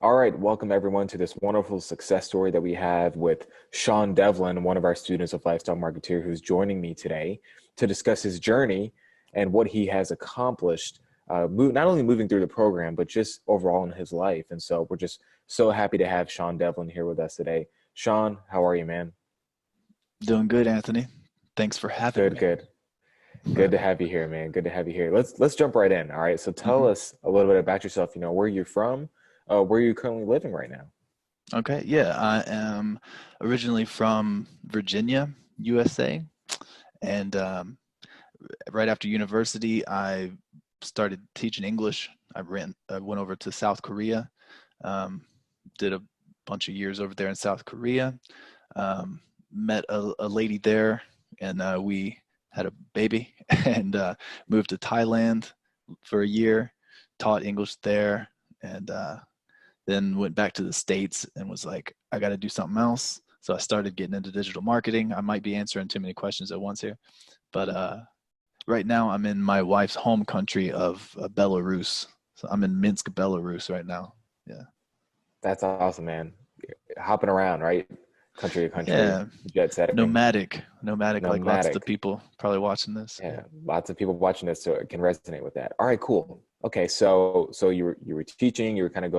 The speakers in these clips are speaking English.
All right, welcome everyone to this wonderful success story that we have with Sean Devlin, one of our students of Lifestyle Marketeer, who's joining me today to discuss his journey and what he has accomplished, not only moving through the program, but just overall in his life. And so we're just so happy to have Sean Devlin here with us today. Sean, how are you, man? Doing good, Anthony. Thanks for having Good, me. good. Good to have you here, man. Good to have you here. Let's jump right in. All right. So tell hmm us a little bit about yourself, where you're from, where you're currently living right now. Okay, yeah, I am originally from Virginia, USA, and right after university, I started teaching English. I went over to South Korea, um, did a bunch of years over there in South Korea. Met a lady there, and we had a baby, and moved to Thailand for a year, taught English there, and then went back to the States and was like, I got to do something else. So I started getting into digital marketing. I might be answering too many questions at once here, but right now I'm in my wife's home country of Belarus. So I'm in Minsk, Belarus right now. Yeah. That's awesome, man. Hopping around, right? Country to country, Yeah. jet setting, Nomadic, like lots of the nomadic. people probably watching this. Yeah. Yeah, lots of people watching this, so it can resonate with that. All right, cool. Okay, so you were teaching, you were kind of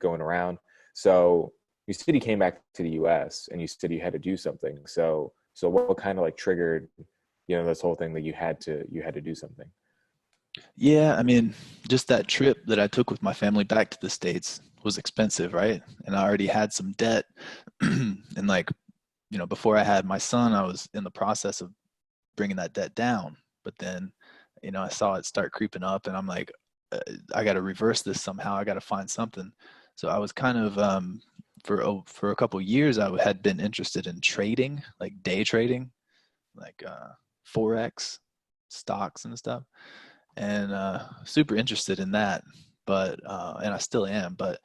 going around. So you said you came back to the U.S. and you said you had to do something. So what kind of like triggered, this whole thing that you had to do something? Yeah, I mean, just that trip that I took with my family back to the States was expensive, right? And I already had some debt. And like, before I had my son, I was in the process of bringing that debt down. But then, I saw it start creeping up, and I'm like, I got to reverse this somehow. I got to find something. So I was kind of for a couple years, I had been interested in trading, like day trading, like forex, stocks and stuff, and super interested in that. But and I still am, but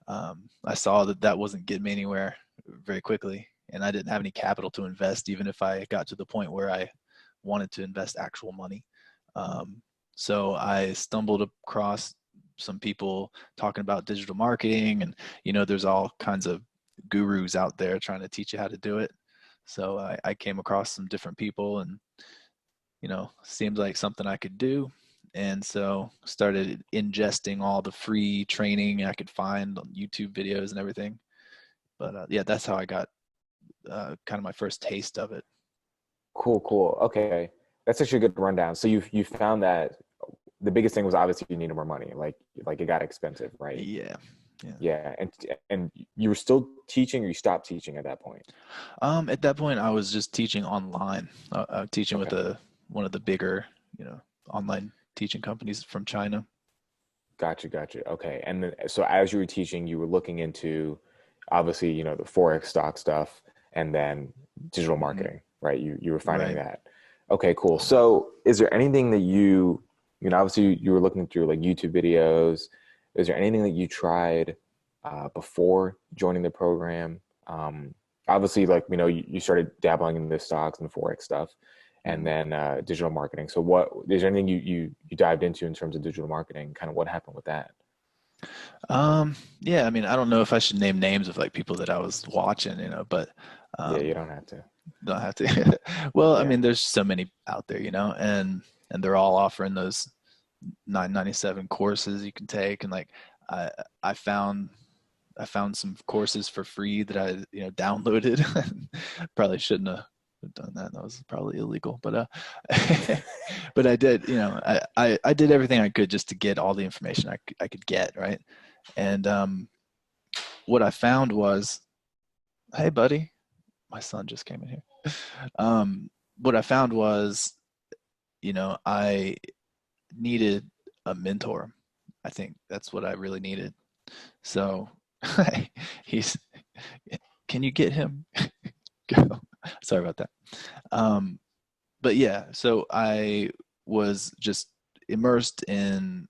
I saw that that wasn't getting me anywhere very quickly, and I didn't have any capital to invest, even if I got to the point where I wanted to invest actual money. Um, so I stumbled across some people talking about digital marketing, and there's all kinds of gurus out there trying to teach you how to do it. So I came across some different people, and seemed like something I could do. And so started ingesting all the free training I could find on YouTube videos and everything. But yeah, that's how I got kind of my first taste of it. Cool, cool. Okay, that's actually a good rundown. So you found that the biggest thing was obviously you needed more money, like it got expensive, right? Yeah, yeah. Yeah, and you were still teaching, or you stopped teaching at that point? At that point, I was just teaching online. Teaching with Okay, a one of the bigger, online teaching companies from China. gotcha, gotcha. Okay, and then so as you were teaching, you were looking into obviously the forex stock stuff, and then digital hmm marketing, right? You were finding Right. that. Okay, cool. So is there anything that obviously you were looking through like YouTube videos. Is there anything that you tried before joining the program? Obviously, like you started dabbling in the stocks and the forex stuff, and Mhm. then digital marketing. So, what is there anything you dived into in terms of digital marketing? Kind of what happened with that? Yeah, I mean, I don't know if I should name names of like people that I was watching, but Yeah, you um, don't have to. don't have to. Well, I Yeah, mean, there's so many out there, and they're all offering those 997 courses you can take, and like I I found I found some courses for free that I downloaded. Probably shouldn't have done that. That was probably illegal, but but I did. I did everything I could just to get all the information I could get, right? And what I found was, hey, buddy, my son just came in here. What I found was, I needed a mentor. I think that's what I really needed. So he's, can you get him? Go. Sorry about that. Um, but yeah, so I was just immersed in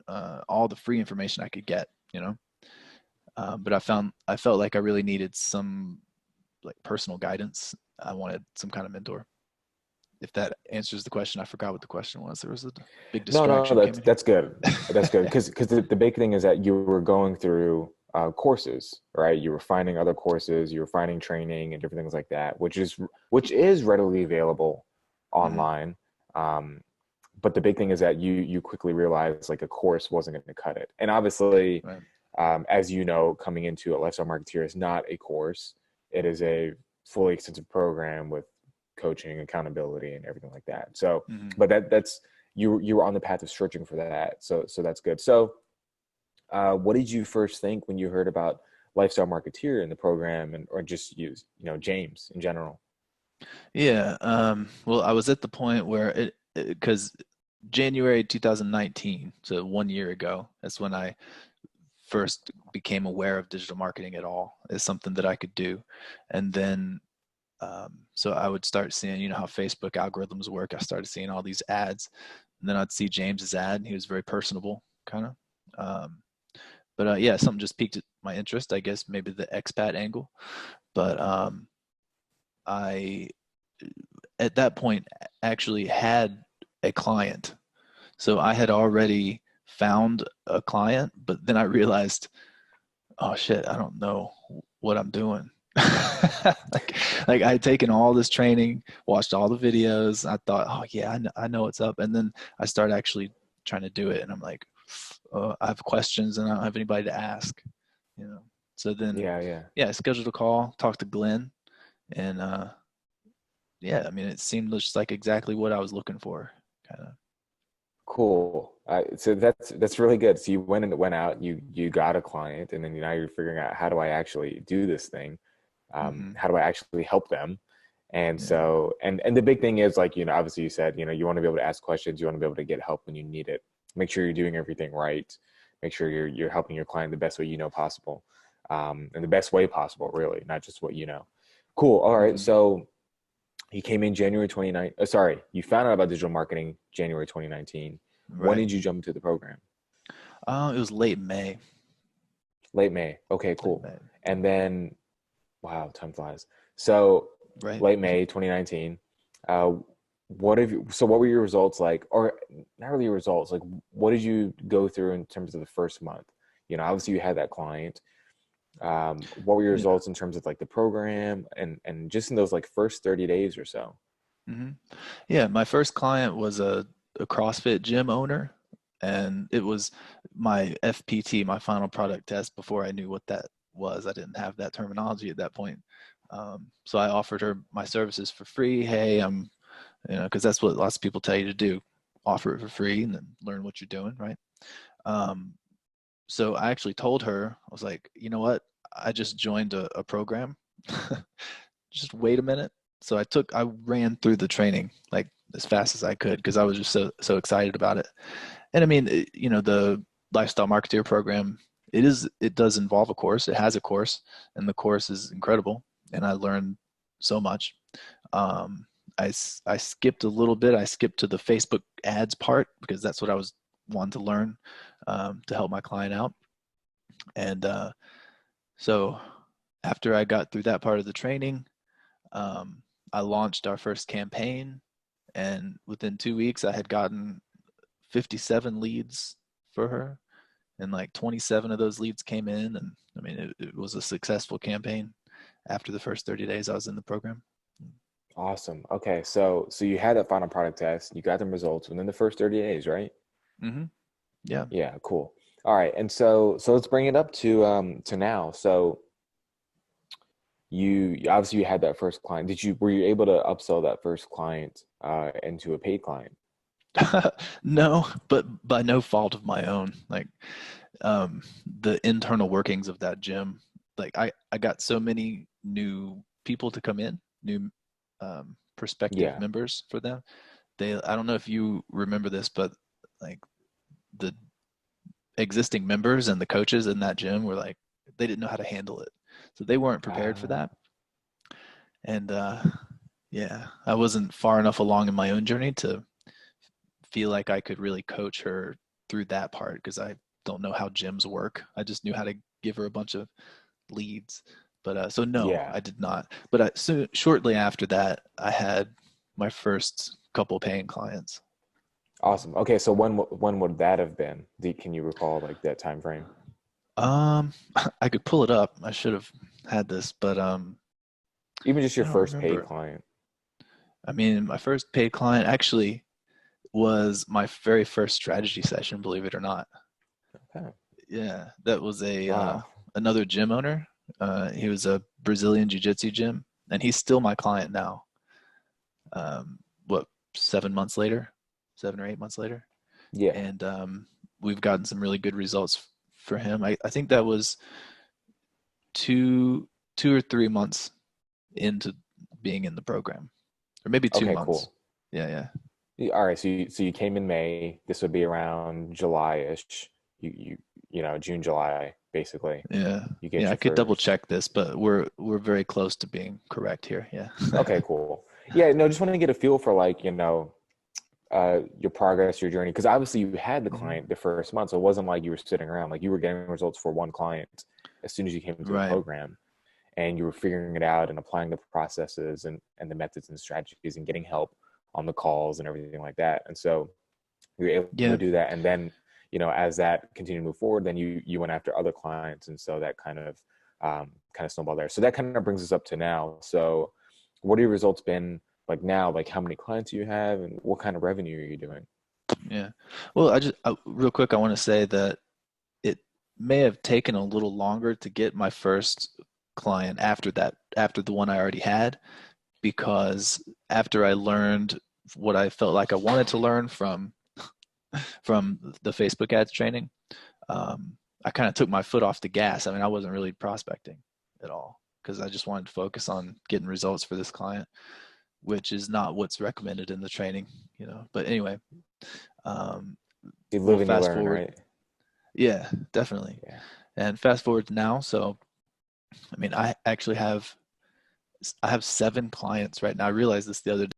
all the free information I could get, but I felt like I really needed some like personal guidance. I wanted some kind of mentor. If that answers the question, I forgot what the question was. There was a big no, no, distraction that's came in that's good. That's good because the big thing is that you were going through. courses, right? You were finding other courses, you were finding training and different things like that, which is readily available Mm-hmm. online. Um, but the big thing is that you quickly realize like a course wasn't going to cut it. And obviously, Right. as you know, coming into a Lifestyle Marketeer is not a course. It is a fully extensive program with coaching, accountability, and everything like that. So, Mm-hmm. but that's you were on the path of searching for that. So that's good. So, what did you first think when you heard about Lifestyle Marketeer in the program, and or just use James in general? Yeah. Well, I was at the point where because January 2019, so 1 year ago, that's when I first became aware of digital marketing at all as something that I could do. And then, so I would start seeing, how Facebook algorithms work. I started seeing all these ads, and then I'd see James's ad, and he was very personable, kind of. But yeah, something just piqued my interest. I guess maybe the expat angle. But I, at that point, actually had a client. So I had already found a client, but then I realized, oh shit, I don't know what I'm doing. like I had taken all this training, watched all the videos. I thought, oh yeah, I know what's up. And then I started actually trying to do it, and I'm like, I have questions, and I don't have anybody to ask. You know. So then, Yeah, yeah. yeah, I scheduled a call, talked to Glenn, and yeah, I mean, it seemed just like exactly what I was looking for, kind of. Cool. So that's really good. So you went out, you got a client, and then now you're figuring out, how do I actually do this thing? Hmm. How do I actually help them? And Yeah. so, and the big thing is, like, obviously you said, you want to be able to ask questions, you want to be able to get help when you need it. Make sure you're doing everything right. Make sure you're helping your client the best way possible, and the best way possible, really, not just what you know. Cool. All right. Hmm. So he came in January 29. Sorry, you found out about digital marketing January 2019. When Right. did you jump into the program? It was late May. Late May. Okay, Late cool. May. And then, wow, time flies. So Right. late May 2019. Uh, what were your results like? Or not really your results, like what did you go through in terms of the first month? Obviously you had that client. What were your Yeah. results in terms of like the program, and just in those like first 30 days or so? Hmm. Yeah. My first client was a CrossFit gym owner, and it was my FPT, my final product test, before I knew what that was. I didn't have that terminology at that point. So I offered her my services for free. Hey, because that's what lots of people tell you to do, offer it for free and then learn what you're doing, right? Um, so I actually told her, I was like, you know what? I just joined a program. Just wait a minute. So I ran through the training like as fast as I could because I was just so excited about it. And I mean, the Lifestyle Marketeer program, it does involve a course. It has a course, and the course is incredible. And I learned so much. Um, I skipped a little bit. I skipped to the Facebook ads part because that's what I was wanting to learn, to help my client out. And so after I got through that part of the training, um, I launched our first campaign, and within 2 weeks, I had gotten 57 leads for her, and like 27 of those leads came in. And I mean, it was a successful campaign after the first 30 days I was in the program. Awesome. Okay, so you had that final product test, you got the results within the first 30 days, right? Hmm. Yeah. Yeah, cool. All right, and so let's bring it up to now. So you obviously you had that first client. Were you able to upsell that first client into a paid client? No, but by no fault of my own. Like, the internal workings of that gym, like I got so many new people to come in, new prospective Yeah. members for them. I don't know if you remember this, but like the existing members and the coaches in that gym were like, they didn't know how to handle it. So they weren't prepared for that. And yeah, I wasn't far enough along in my own journey to feel like I could really coach her through that part because I don't know how gyms work. I just knew how to give her a bunch of leads. But so no, Yeah. I did not. But shortly after that, I had my first couple paying clients. Awesome. Okay, so when would that have been? Can you recall like that time frame? Um, I could pull it up. I should have had this, but Even just I your don't first paid remember. client. I mean, my first paid client actually was my very first strategy session, believe it or not. Okay. Yeah, that was a Wow. another gym owner. He was a Brazilian jiu-jitsu gym, and he's still my client now. What, 7 months later, 7 or 8 months later, Yeah. and we've gotten some really good results for him. I think that was two 2 or 3 months into being in the program, or maybe two Okay, months. cool. Yeah, yeah, All right, so you came in May. This would be around July-ish. June, July, basically. yeah, You get yeah. I your could double first. check this, but we're very close to being correct here. Yeah. Okay, cool. Yeah, no, just want to get a feel for like, your progress, your journey, because obviously you had the Mhm. client the first month, so it wasn't like you were sitting around. Like you were getting results for one client as soon as you came into the Right. program, and you were figuring it out and applying the processes and the methods and strategies and getting help on the calls and everything like that. And so you were able to Yeah. do that. And then, as that continued to move forward, then you went after other clients. And so that kind of snowballed there. So that kind of brings us up to now. So what are your results been like now? Like how many clients do you have and what kind of revenue are you doing? Yeah. Well, real quick, I want to say that it may have taken a little longer to get my first client after that, after the one I already had, because after I learned what I felt like I wanted to learn from the Facebook ads training, I kind of took my foot off the gas. I mean, I wasn't really prospecting at all because I just wanted to focus on getting results for this client, which is not what's recommended in the training, you know. But anyway, um, You we'll live and you fast learn, forward. right? Yeah, definitely. Yeah. And fast forward to now. So, I mean, I actually have 7 clients right now. I realized this the other day.